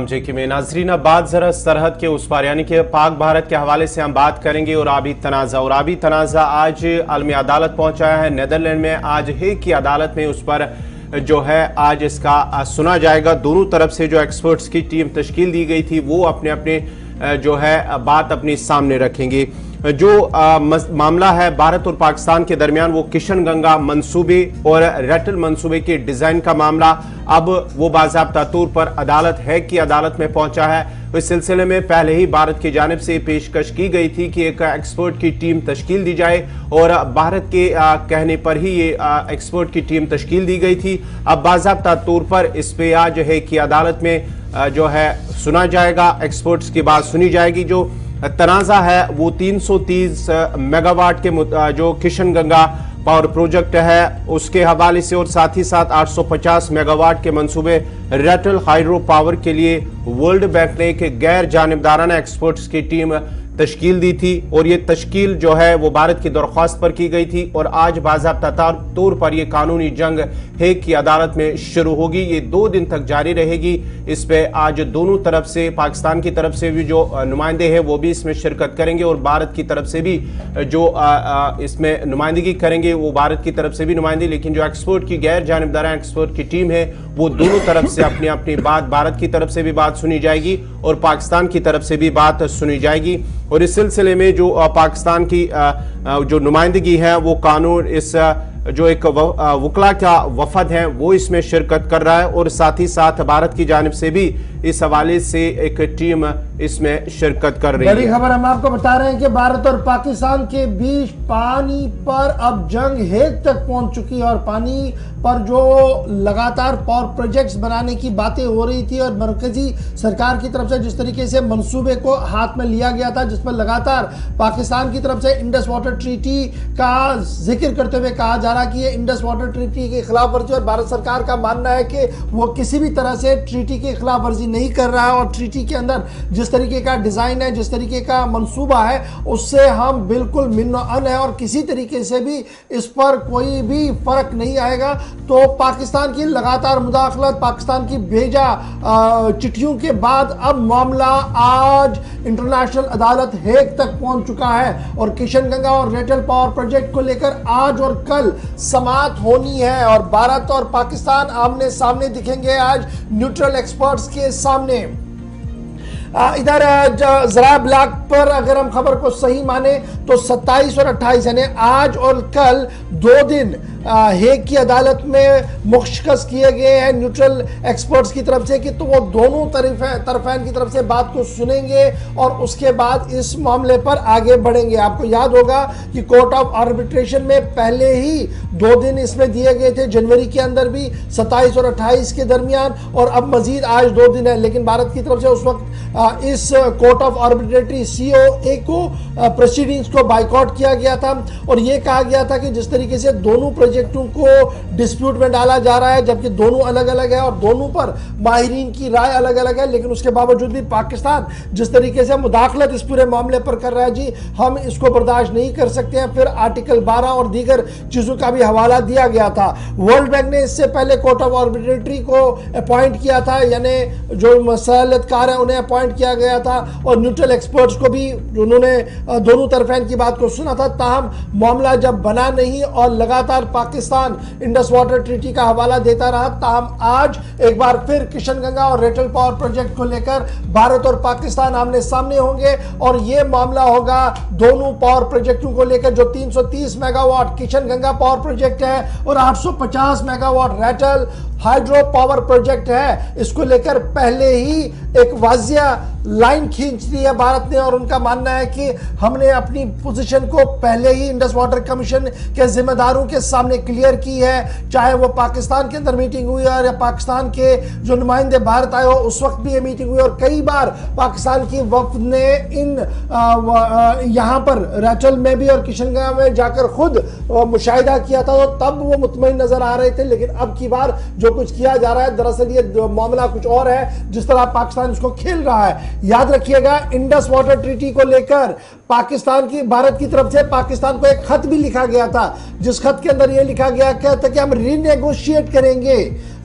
جے میں ناظرین بعد ذرا سرحد کے اس پار یعنی کہ پاک بھارت کے حوالے سے ہم بات کریں گے اور آبی تنازع آج عالمی عدالت پہنچا ہے نیدرلینڈ میں. آج ہیگ کی عدالت میں اس پر جو ہے آج اس کا سنا جائے گا. دونوں طرف سے جو ایکسپرٹس کی ٹیم تشکیل دی گئی تھی وہ اپنے جو ہے بات اپنی سامنے رکھیں گے. جو معاملہ ہے بھارت اور پاکستان کے درمیان وہ کشن گنگا منصوبے اور ریٹل منصوبے کے ڈیزائن کا معاملہ اب وہ باضابطہ طور پر ہیگ کی عدالت میں پہنچا ہے. اس سلسلے میں پہلے ہی بھارت کی جانب سے پیشکش کی گئی تھی کہ ایک ایکسپرٹ کی ٹیم تشکیل دی جائے اور بھارت کے کہنے پر ہی یہ ایکسپرٹ کی ٹیم تشکیل دی گئی تھی. اب باضابطہ طور پر اس پہ آج ہیگ کی عدالت میں جو ہے سنا جائے گا, ایکسپرٹس کی بات سنی جائے گی. جو تنازع ہے وہ 330 میگا واٹ کے جو کشن گنگا پاور پروجیکٹ ہے اس کے حوالے سے اور ساتھ ہی ساتھ 850 میگا واٹ کے منصوبے ریٹل ہائیڈرو پاور کے لیے ورلڈ بینک نے ایک غیر جانبدارانہ ایکسپرٹس کی ٹیم تشکیل دی تھی اور یہ تشکیل جو ہے وہ بھارت کی درخواست پر کی گئی تھی. اور آج باضابطہ طور پر یہ قانونی جنگ ہیگ کی عدالت میں شروع ہوگی. یہ 2 دن تک جاری رہے گی. اس پہ آج دونوں طرف سے پاکستان کی طرف سے بھی جو نمائندے ہیں وہ بھی اس میں شرکت کریں گے اور بھارت کی طرف سے بھی جو اس میں نمائندگی کریں گے وہ بھارت کی طرف سے بھی نمائندے. لیکن جو ایکسپرٹ کی غیر جانبدارانہ ایکسپرٹ کی ٹیم ہے وہ دونوں طرف سے اپنی بات, بھارت کی طرف سے بھی بات سنی جائے گی اور پاکستان کی طرف سے بھی بات سنی جائے گی. اور اس سلسلے میں جو پاکستان کی جو نمائندگی ہے وہ قانون اس جو ایک وکلا کا وفد ہے وہ اس میں شرکت کر رہا ہے اور ساتھ ہی ساتھ بھارت کی جانب سے بھی اس حوالے سے ایک ٹیم اس میں شرکت کر رہی ہے. بڑی خبر ہم آپ کو بتا رہے ہیں کہ بھارت اور پاکستان کے بیچ پانی پر اب جنگ ہیگ تک پہنچ چکی ہے اور پانی پر جو لگاتار پاور پروجیکٹس بنانے کی باتیں ہو رہی تھی اور مرکزی سرکار کی طرف سے جس طریقے سے منصوبے کو ہاتھ میں لیا گیا تھا جس پر لگاتار پاکستان کی طرف سے انڈس واٹر ٹریٹی کا ذکر کرتے ہوئے کہا جا رہا کہ یہ انڈس واٹر ٹریٹی کی خلاف ورزی اور بھارت سرکار کا ماننا ہے کہ وہ کسی بھی طرح سے ٹریٹی کی خلاف ورزی نہیں کر رہا ہے اور ٹریٹی کے اندر جس طریقے کا ڈیزائن ہے جس طریقے کا منصوبہ ہے اس سے ہم بالکل من و ان ہے اور کسی طریقے سے بھی اس پر کوئی بھی فرق نہیں آئے گا. تو پاکستان کی لگاتار مداخلت, پاکستان کی بھیجا چٹھیوں کے بعد اب معاملہ آج انٹرنیشنل عدالت ہیگ تک پہنچ چکا ہے اور کشن گنگا اور ریٹل پاور پروجیکٹ کو لے کر آج اور کل سماعت ہونی ہے اور بھارت اور پاکستان آمنے سامنے دکھیں گے آج نیوٹرل ایکسپرٹس کے سامنے. ادھر ذرائع بلاک پر اگر ہم خبر کو صحیح مانیں تو 27 اور 28 یعنی آج اور کل 2 دن ہیگ کی عدالت میں مشخص کیے گئے ہیں نیوٹرل ایکسپرٹس کی طرف سے کہ تو وہ دونوں طرفین کی طرف سے بات کو سنیں گے اور اس کے بعد اس معاملے پر آگے بڑھیں گے. آپ کو یاد ہوگا کہ کورٹ آف آربیٹریشن میں پہلے ہی 2 دن اس میں دیے گئے تھے جنوری کے اندر بھی 27 اور 28 کے درمیان اور اب مزید آج 2 دن ہے. لیکن بھارت کی طرف سے اس وقت اس کورٹ آف آربیٹریٹری COA کو پروسیڈنگز کو بائیکاٹ کیا گیا تھا اور یہ کہا گیا تھا کہ جس طریقے سے دونوں پروجیکٹوں کو ڈسپیوٹ میں ڈالا جا رہا ہے جبکہ دونوں الگ الگ ہے اور دونوں پر ماہرین کی رائے الگ الگ ہے لیکن اس کے باوجود بھی پاکستان جس طریقے سے مداخلت اس پورے معاملے پر کر رہا ہے جی ہم اس کو برداشت نہیں کر سکتے ہیں. پھر آرٹیکل 12 اور دیگر چیزوں کا بھی حوالہ دیا گیا تھا. ورلڈ بینک نے اس سے پہلے کورٹ آف آربیٹریٹری کو اپوائنٹ کیا تھا یعنی جو مسالت کار ہیں انہیں اپوائنٹ کیا گیا تھا اور نیوٹرل ایکسپرٹس کو بھی انہوں نے دونوں طرفین کی بات کو سنا تھا. تاہم معاملہ جب بنا نہیں اور لگاتار پاکستان انڈس واٹر ٹریٹی کا حوالہ دیتا رہا تاہم آج ایک بار پھر کشن گنگا اور ریٹل پاور پروجیکٹ کو لے کر بھارت اور پاکستان آمنے سامنے ہوں گے اور یہ معاملہ ہوگا دونوں پاور پروجیکٹوں کو لے کر جو 330 megawatt Kishan Ganga power project ہے اور 850 megawatt Ratle hydro power project ہے. اس کو لے کر پہلے ہی ایک واضح لائن کھینچ دی ہے بھارت نے اور ان کا ماننا ہے کہ ہم نے اپنی پوزیشن کو پہلے ہی انڈس واٹر کمیشن کے ذمہ داروں کے سامنے کلیئر کی ہے چاہے وہ پاکستان کے اندر میٹنگ ہوئی ہے یا پاکستان کے جو نمائندے بھارت آئے ہو اس وقت بھی یہ میٹنگ ہوئی اور کئی بار پاکستان کی وفد نے ان یہاں پر ریٹل میں بھی اور کشن گنگا میں جا کر خود مشاہدہ کیا تھا تو تب وہ مطمئن نظر آ رہے تھے. لیکن اب کی بار جو کچھ کیا جا رہا ہے دراصل یہ معاملہ کچھ اور ہے جس طرح پاکستان اس کو کھیل رہا ہے. یاد رکھیے گا انڈس واٹر ٹریٹی کو لے کر پاکستان کی بھارت کی طرف سے پاکستان کو ایک خط بھی لکھا گیا تھا جس خط کے اندر یہ لکھا گیا تھا کہ ہم ری نیگوشیٹ کریں گے